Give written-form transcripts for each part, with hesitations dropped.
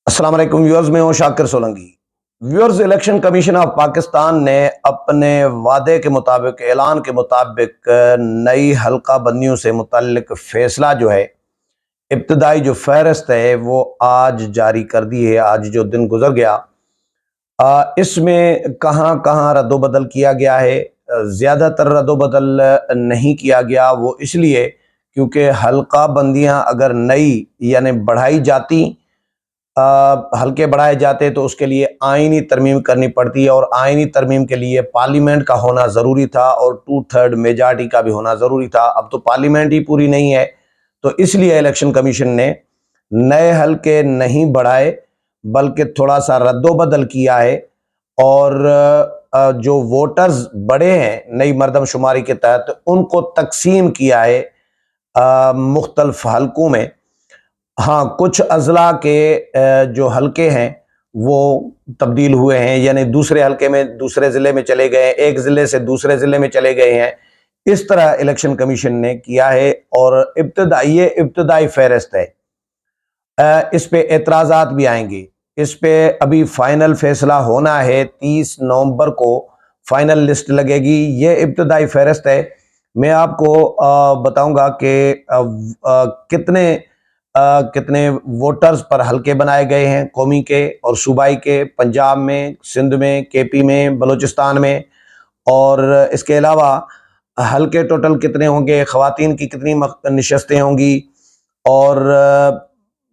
अस्सलाम वालेकुम व्यूअर्स, मैं हूं Shakir Solanki. Viewers, election commission of Pakistan ने अपने वादे के मुताबिक, ऐलान के मुताबिक नई हल्का बंदियों से मुतल्लिक फैसला जो है, इब्तदाई जो फहरिस्त है वो आज जारी कर दी है। आज जो दिन गुजर गया, इसमें कहाँ कहाँ रद्दोबदल किया गया है। ज़्यादातर रद्दोबदल नहीं किया गया, वो इसलिए क्योंकि हल्का बंदियाँ अगर नई यानी बढ़ाई जाती, हल्के बढ़ाए जाते तो उसके लिए आईनी तरमीम करनी पड़ती है, और आईनी तरमीम के लिए पार्लियामेंट का होना ज़रूरी था और 2/3 मेजॉरिटी का भी होना ज़रूरी था। अब तो पार्लियामेंट ही पूरी नहीं है, तो इसलिए इलेक्शन कमीशन ने नए हल्के नहीं बढ़ाए बल्कि थोड़ा सा रद्दोबदल किया है। और जो वोटर्स बड़े हैं नई मरदमशुमारी के तहत, उनको तकसीम किया है मुख्तलिफ हलकों में। हाँ, कुछ अजला के जो हलके हैं वो तब्दील हुए हैं, यानी दूसरे हलके में दूसरे ज़िले में चले गए हैं, एक ज़िले से दूसरे ज़िले में चले गए हैं। इस तरह इलेक्शन कमीशन ने किया है और ये इब्तदाई फहरिस्त है। इस पे एतराज़ात भी आएंगे। इस पे अभी फाइनल फैसला होना है। 30 नवंबर को फाइनल लिस्ट लगेगी। ये इब्तदाई फहरिस्त है। मैं आपको बताऊंगा कि कितने कितने वोटर्स पर हल्के बनाए गए हैं, कौमी के और सूबाई के, पंजाब में, सिंध में, केपी में, बलूचिस्तान में। और इसके अलावा हल्के टोटल कितने होंगे, ख़वातीन की कितनी नशस्तें होंगी, और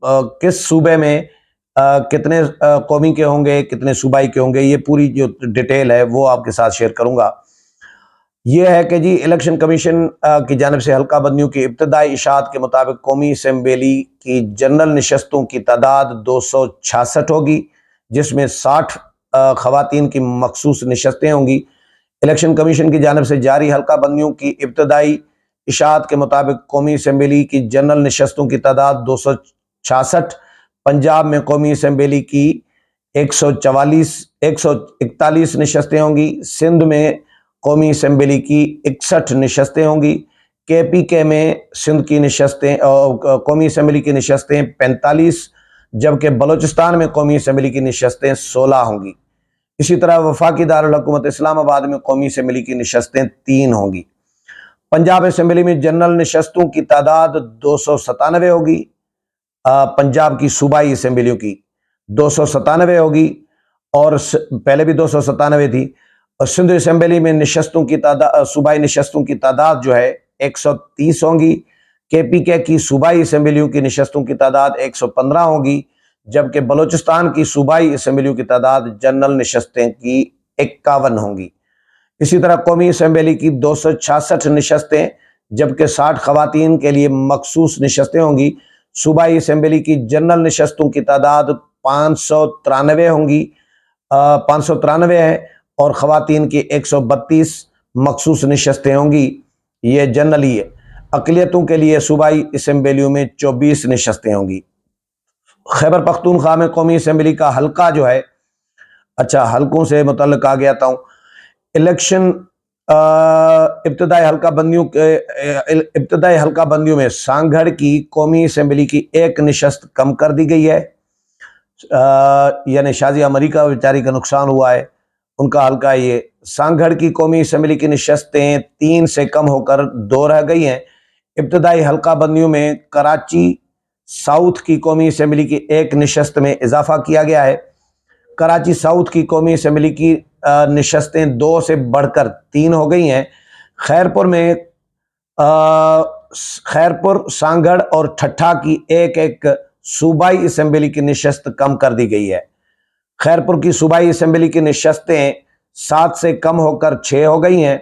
किस सूबे में कितने कौमी के होंगे, कितने सूबाई के होंगे। ये पूरी जो डिटेल है वो आपके साथ शेयर करूंगा। ये है कि जी, इलेक्शन कमीशन की जानिब से हल्का बंदियों की इब्तदाई इशाअत के मुताबिक कौमी असम्बली की जनरल नशस्तों की तादाद 266 होगी, जिसमें 60 ख़वातीन की मखसूस नशस्तें होंगी। इलेक्शन कमीशन की जानिब से जारी हल्का बंदियों की इब्तदाई इशाअत के मुताबिक कौमी असम्बली की जनरल नशस्तों की तादाद 266, पंजाब में कौमी असम्बली की 141 नशस्तें होंगी, सिंध में कौमी असम्बली की 61 नशस्तें होंगी, KPK में सिंध की नशस्तें कौमी असम्बली की नशस्तें 45, जबकि बलूचिस्तान में कौमी असम्बली की नशस्तें 16 होंगी। इसी तरह वफाकी दारुल हुकूमत इस्लामाबाद में कौमी असम्बली की नशस्तें 3 होंगी। पंजाब असम्बली में जनरल नशस्तों की तादाद 297 होगी। पंजाब की सूबाई असम्बलियों की 297 होगी, और पहले भी 297 थी। और सिंध असम्बली में नशस्तों की तादाद, सूबाई नशस्तों की तादाद जो है 130 होंगी। KPK की सूबाई असम्बलियों की नशस्तों की तादाद 115 होगी, जबकि बलूचिस्तान की सूबाई असम्बलियों की तादाद जनरल नशस्तें की 51 होंगी। इसी तरह कौमी असम्बली की 266 नशस्तें, जबकि 60 ख़वातीन के लिए मखसूस नशस्तें होंगी। सूबाई असम्बली की जनरल नशस्तों की तादाद 593 होंगी, 593 है, और ख़वातीन की 132 मखसूस नशस्तें होंगी। ये जनरली है। अक़लियतों के लिए सूबाई असम्बलियों में 24 नशस्तें होंगी। खैबर पख्तूनख्वा में कौमी असम्बली का हल्का जो है, अच्छा, हल्कों से मुतल्लिक आ गया था। इलेक्शन इब्तदाई हल्का बंदियों में सांगढ़ की कौमी असम्बली की एक नशस्त कम कर दी गई है। यानी शाजिया मरीका बेचारी का नुकसान हुआ है, उनका हल्का ये। सांगढ़ की कौमी असम्बली की नशस्तें 3 से कम होकर 2 रह गई हैं। इब्तदाई हल्का बंदियों में कराची साउथ की कौमी असम्बली की एक नशस्त में इजाफा किया गया है। कराची साउथ की कौमी असम्बली की नशस्तें 2 से बढ़कर 3 हो गई हैं। खैरपुर में खैरपुर, सांगढ़ और ठट्ठा की एक एक सूबाई असम्बली की नशस्त कम कर दी गई है। खैरपुर की सूबाई असम्बली की नशस्तें 7 से कम होकर 6 हो गई हैं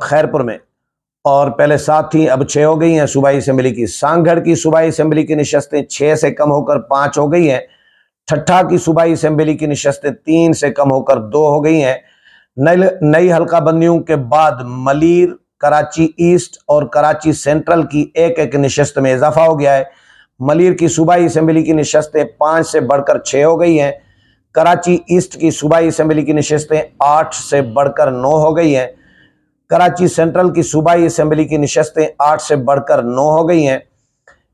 खैरपुर में, और पहले 7 थी, अब 6 हो गई हैं सूबाई असम्बली की। सांगढ़ की सूबाई असम्बली की नशस्तें 6 से कम होकर 5 हो गई हैं। ठट्ठा की सूबाई असम्बली की नशस्तें 3 से कम होकर 2 हो गई हैं। नई हल्का बंदियों के बाद मलीर, कराची ईस्ट और कराची सेंट्रल की एक एक नशस्त में इजाफा हो गया है। मलीर की सूबाई असम्बली की नशस्तें 5 से बढ़कर 6 हो गई हैं। कराची ईस्ट की सूबाई असम्बली की नशस्तें 8 से बढ़कर 9 हो गई हैं। कराची सेंट्रल की सूबाई असम्बली की नशस्तें 8 से बढ़कर 9 हो गई हैं।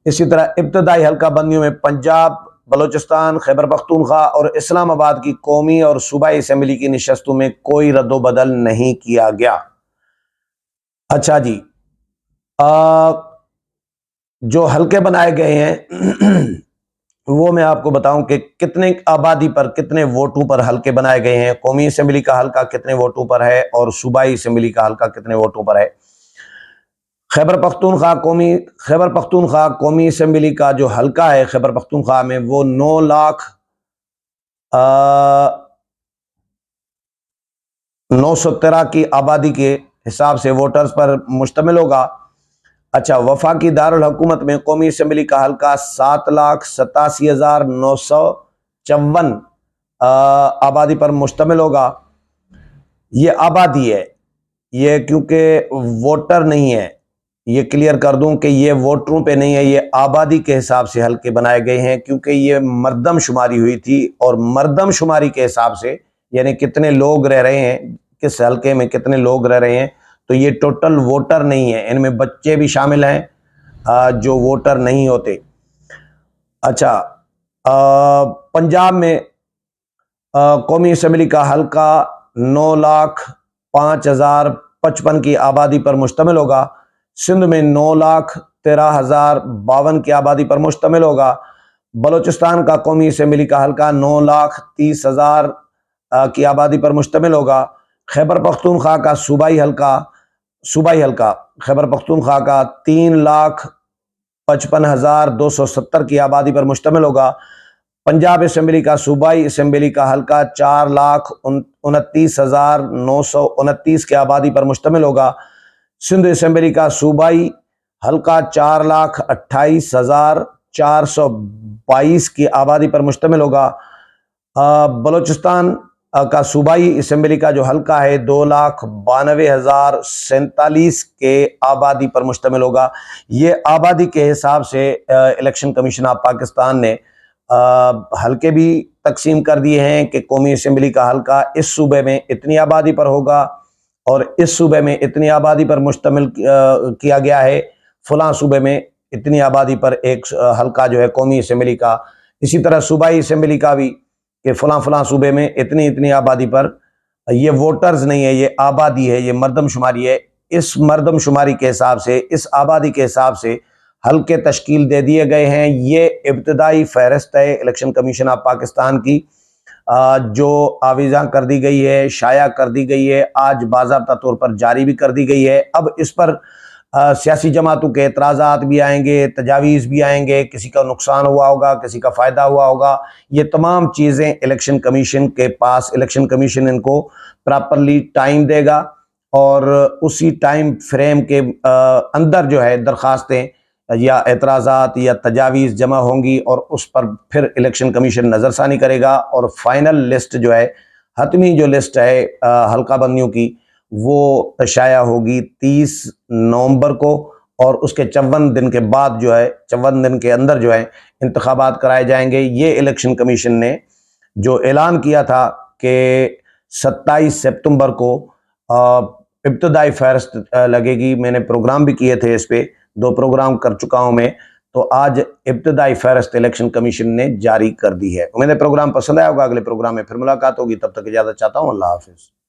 इसी तरह इब्तदाई हल्का बंदियों में पंजाब, बलूचिस्तान, खैबर पख्तूनख्वा और इस्लामाबाद की कौमी और सूबाई असम्बली की नशस्तों में कोई रद्दोबदल नहीं किया गया। अच्छा जी, जो हल्के बनाए गए हैं वो मैं आपको बताऊं कि कितने आबादी पर कितने वोटों पर हल्के बनाए गए हैं। कौमी असेंबली का हल्का कितने वोटों पर है और सूबाई असेंबली का हल्का कितने वोटों पर है। खैबर पख्तूनख्वा कौमी असेंबली का जो हल्का है खैबर पख्तूनख्वा में, वो 9,09,13 की आबादी के हिसाब से वोटर्स पर मुश्तमिल होगा। अच्छा, वफाकी दारुल हुकूमत में कौमी असेंबली का हल्का 7,87,954 आबादी पर मुश्तमिल होगा। ये आबादी है, ये क्योंकि वोटर नहीं है, ये क्लियर कर दूं कि ये वोटरों पे नहीं है, ये आबादी के हिसाब से हल्के बनाए गए हैं, क्योंकि ये मर्दमशुमारी हुई थी और मर्दमशुमारी के हिसाब से यानी कितने लोग रह रहे हैं, किस हल्के में कितने लोग रह रहे हैं, तो ये टोटल वोटर नहीं है, इनमें बच्चे भी शामिल हैं जो वोटर नहीं होते। अच्छा, पंजाब में कौमी असेंबली का हल्का 9,05,055 की आबादी पर मुश्तमिल होगा। सिंध में 9,13,052 की आबादी पर मुश्तमिल होगा। बलूचिस्तान का कौमी असेंबली का हल्का 9,30,000 की आबादी पर मुश्तमिल होगा। खैबर पख्तूनख्वा का सूबाई हल्का खैबर पख्तूनख्वा का 3,55,270 की आबादी पर मुश्तमिल होगा। पंजाब असेंबली का सूबाई असेंबली का हल्का 4,29,929 की आबादी पर मुश्तमिल होगा। सिंध असेंबली का सूबाई हल्का 4,28,422 की आबादी पर मुश्तमिल होगा। बलूचिस्तान का सूबाई असेंबली का जो हल्का है 2,92,047 के आबादी पर मुश्तमिल होगा। ये आबादी के हिसाब से इलेक्शन कमीशन ऑफ पाकिस्तान ने हल्के भी तकसीम कर दिए हैं कि कौमी असेंबली का हल्का इस सूबे में इतनी आबादी पर होगा और इस सूबे में इतनी आबादी पर मुश्तमिल किया गया है, फलां सूबे में इतनी आबादी पर एक हल्का जो है कौमी असेंबली का। इसी तरह सूबाई असेंबली का भी कि फलां सूबे में इतनी इतनी आबादी पर, ये वोटर्स नहीं है, ये आबादी है, ये मर्दमशुमारी है। इस मर्दमशुमारी के हिसाब से, इस आबादी के हिसाब से हल्के तश्कील दे दिए गए हैं। ये इब्तदाई फहरिस्त है इलेक्शन कमीशन ऑफ पाकिस्तान की, जो आवीज़ा कर दी गई है, शाया कर दी गई है, आज बाज़ाब्ता तौर पर जारी भी कर दी गई है। अब इस पर सियासी जमातों के एतराज़ात भी आएंगे, तजावीज़ भी आएंगे, किसी का नुकसान हुआ होगा, किसी का फ़ायदा हुआ होगा। ये तमाम चीज़ें इलेक्शन कमीशन के पास, इलेक्शन कमीशन इनको प्रॉपरली टाइम देगा और उसी टाइम फ्रेम के अंदर जो है दरख्वास्तें या एतराज़ात या तजावीज़ जमा होंगी और उस पर फिर इलेक्शन कमीशन नज़रसानी करेगा और फाइनल लिस्ट जो है, हतमी जो लिस्ट है हल्का बंदियों की, वो शाया होगी 30 नवंबर को और उसके 54 दिन के बाद जो है, 54 दिन के अंदर जो है इंतखाबात कराए जाएंगे। ये इलेक्शन कमीशन ने जो ऐलान किया था कि 27 सितंबर को इब्तदाई फहरिस्त लगेगी, मैंने प्रोग्राम भी किए थे, इस पर 2 प्रोग्राम कर चुका हूं मैं, तो आज इब्तदाई फहरिस्त इलेक्शन कमीशन ने जारी कर दी है। उम्मीद है प्रोग्राम पसंद आया होगा। अगले प्रोग्राम में फिर मुलाकात होगी, तब तक इजाज़त चाहता हूं। अल्लाह हाफिज़।